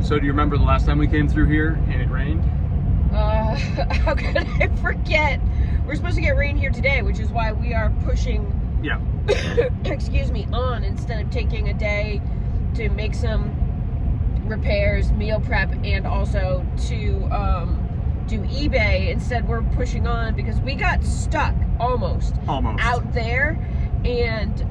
So do you remember the last time we came through here and it rained? How could I forget? We're supposed to get rain here today, which is why we are pushing, Yeah. excuse me, on instead of taking a day to make some repairs, meal prep, and also to do eBay. Instead, we're pushing on because we got stuck almost out there. And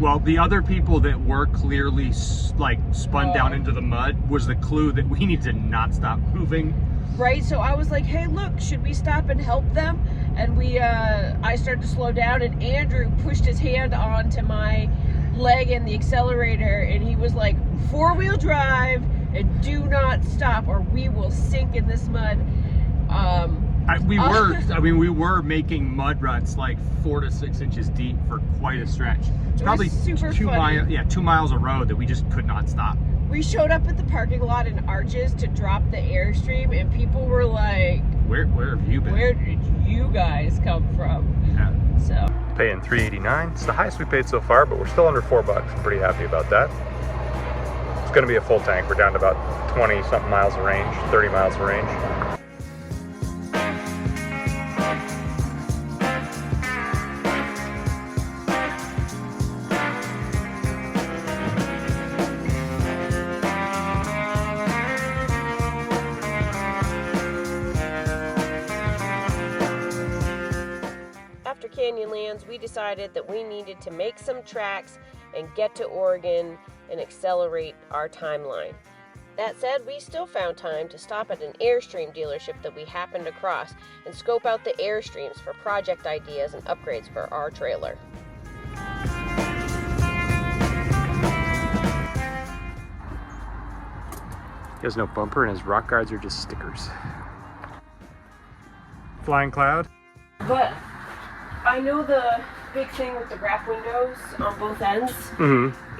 well, the other people that were clearly like spun down into the mud was the clue that we need to not stop moving. Right, so I was like, hey, look, should we stop and help them? And I started to slow down, and Andrew pushed his hand onto my leg and the accelerator, and he was like, 4-wheel drive and do not stop or we will sink in this mud. We were making mud ruts like 4 to 6 inches deep for quite a stretch. It's probably 2 miles of road that we just could not stop. We showed up at the parking lot in Arches to drop the Airstream, and people were like, Where have you been? Where did you guys come from? Yeah. So paying $3.89. It's the highest we paid so far, but we're still under $4. I'm pretty happy about that. It's going to be a full tank. We're down to about 20 something miles of range, 30 miles of range. Canyonlands, we decided that we needed to make some tracks and get to Oregon and accelerate our timeline. That said, we still found time to stop at an Airstream dealership that we happened across and scope out the Airstreams for project ideas and upgrades for our trailer. He has no bumper and his rock guards are just stickers. Flying Cloud. But I know the big thing with the wrap windows on both ends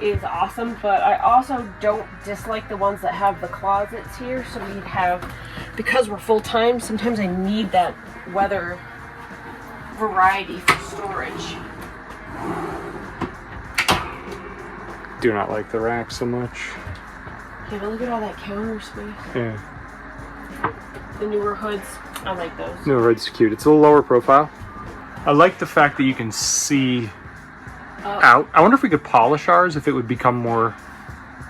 is awesome, but I also don't dislike the ones that have the closets here. So we'd have, because we're full-time, sometimes I need that weather variety for storage. Do not like the rack so much. Yeah, but look at all that counter space. Yeah. The newer hoods, I like those. No, red's cute. It's a little lower profile. I like the fact that you can see out. I wonder if we could polish ours, if it would become more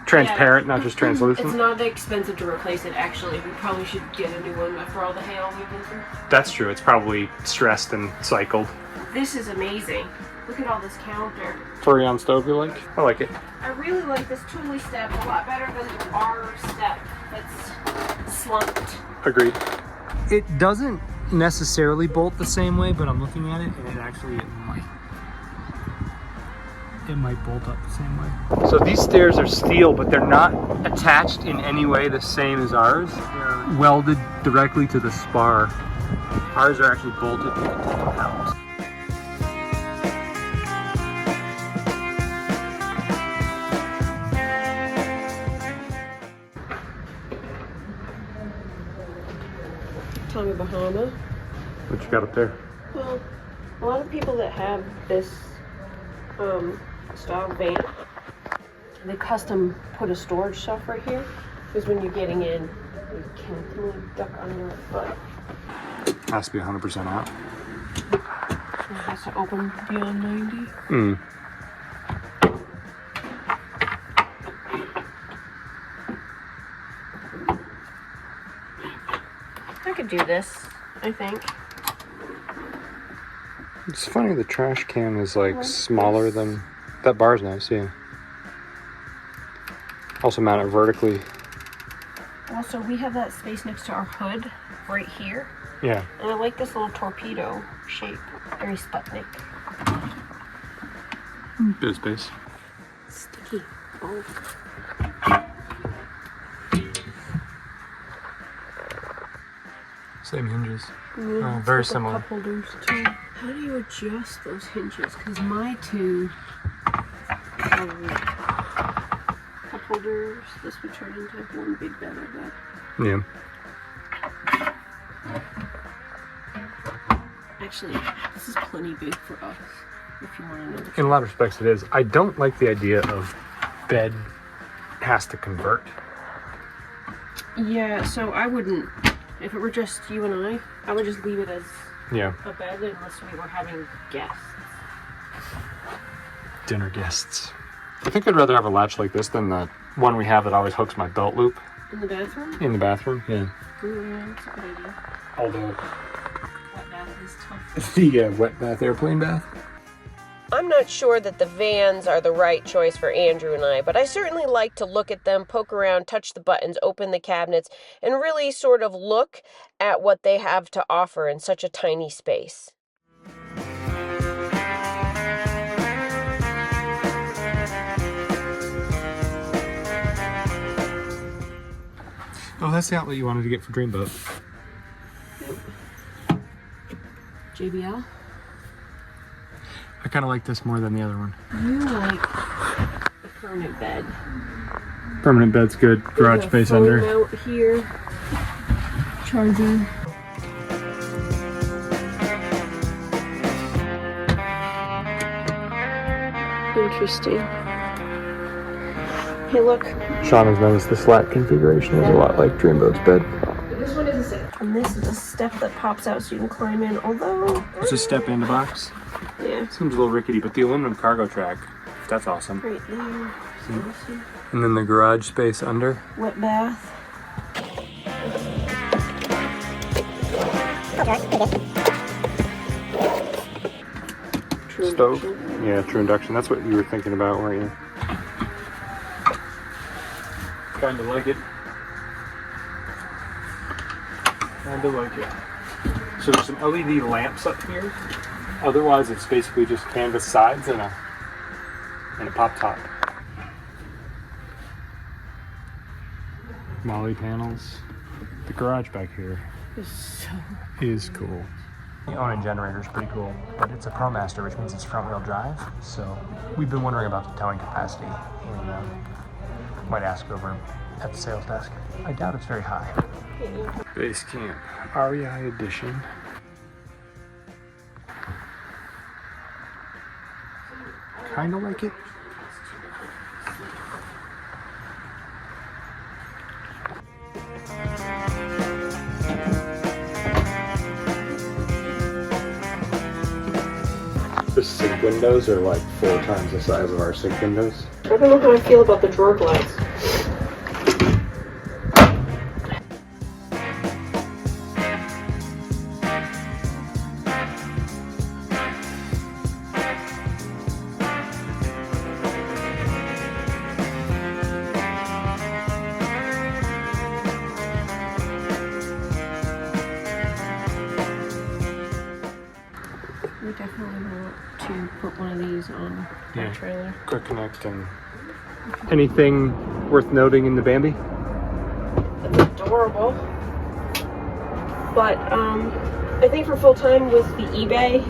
transparent, not just translucent. It's not that expensive to replace it, actually. We probably should get a new one after all the hail we've been through. That's true. It's probably stressed and cycled. This is amazing. Look at all this counter. Torion stove you like? I like it. I really like this Thule step a lot better than our step that's slumped. Agreed. It doesn't necessarily bolt the same way, but I'm looking at it and it might bolt up the same way. So these stairs are steel, but they're not attached in any way the same as ours. They're welded directly to the spar. Ours are actually bolted to the house. Tommy Bahama. What you got up there? Well, a lot of people that have this style van, they custom put a storage shelf right here, because when you're getting in, you can't really duck under it, but Has to be 100% out. it has to open beyond 90. I could do this, I think. It's funny the trash can is like smaller than that. Bar's nice, yeah. Also mount it vertically. Also, we have that space next to our hood right here. Yeah. And I like this little torpedo shape. Very Sputnik. Bit of space. Sticky. Oh. Same hinges. Yeah, very similar. Cup holders too. How do you adjust those hinges? Because my two cup holders, this would turn into one big bed of that. Yeah. Actually, this is plenty big for us, if you want to know. In a lot of respects it is. I don't like the idea of bed has to convert. Yeah, so I wouldn't, if it were just you and I would just leave it as Yeah. a bed unless we were having guests. Dinner guests. I think I'd rather have a latch like this than the one we have that always hooks my belt loop. In the bathroom? In the bathroom, yeah. Yeah, that's a good idea. Although Wet bath is tough. the wet bath, airplane bath. I'm not sure that the vans are the right choice for Andrew and I, but I certainly like to look at them, poke around, touch the buttons, open the cabinets, and really sort of look at what they have to offer in such a tiny space. Oh, that's the outlet you wanted to get for Dreamboat. JBL? I kind of like this more than the other one. You like the permanent bed. Permanent bed's good. Garage space under. Phone mount here. Charger. Interesting. Hey, look. Sean has noticed the slat configuration is a lot like Dreamboat's bed. This one is a step. And this is a step that pops out so you can climb in, although... It's a step into box. Yeah. Seems a little rickety, but the aluminum cargo track, that's awesome. Right there. See? And then the garage space under. Wet bath. True Stove. induction. Yeah, true induction. That's what you were thinking about, weren't you? Kind of like it. Kind of like it. So there's some LED lamps up here. Otherwise, it's basically just canvas sides and a pop top. Molly panels. The garage back here is cool. The Onan generator is pretty cool, but it's a ProMaster, which means it's front-wheel drive. So we've been wondering about the towing capacity, and might ask over at the sales desk. I doubt it's very high. Basecamp, REI Edition. Kind of like it. The sink windows are like 4 times the size of our sink windows. I don't know how I feel about the drawer glass. We definitely want to put one of these on our trailer. Quick connect and anything worth noting in the Bambi? It's adorable. But I think for full time with the eBay,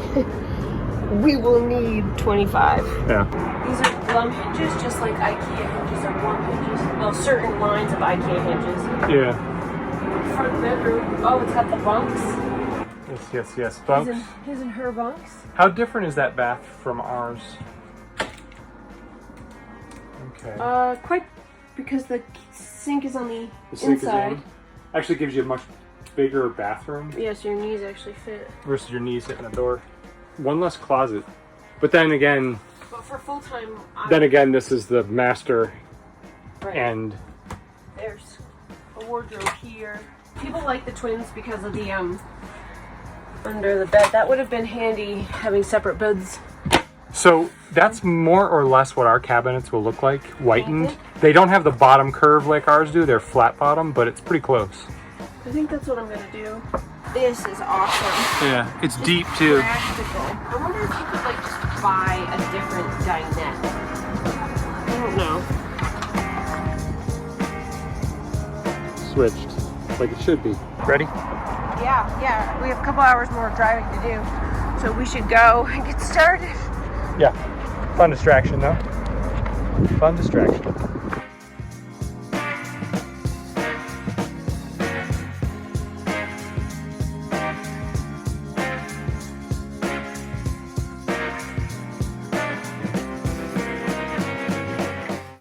we will need 25. Yeah. These are plum hinges, just like IKEA hinges are plum hinges. Well, certain lines of IKEA hinges. Yeah. Front bedroom. Oh, it's got the bunks. Yes. Bunks. His and her bunks. How different is that bath from ours? Okay. Quite, because the sink is on the sink inside. is in. Actually gives you a much bigger bathroom. Yeah, so your knees actually fit. Versus your knees hitting the door. One less closet. But then again, But for full time, this is the master. right. And There's a wardrobe here. People like the twins because of the under the bed. That would have been handy having separate beds. so that's more or less what our cabinets will look like, whitened. They don't have the bottom curve like ours do. They're flat bottom, but it's pretty close. I think that's what I'm gonna do. This is awesome. Yeah, it's deep too. Practical. I wonder if you could like just buy a different dinette. I don't know. Switched, like it should be. Ready? Yeah. We have a couple hours more driving to do, so we should go and get started. Yeah. Fun distraction though. Fun distraction.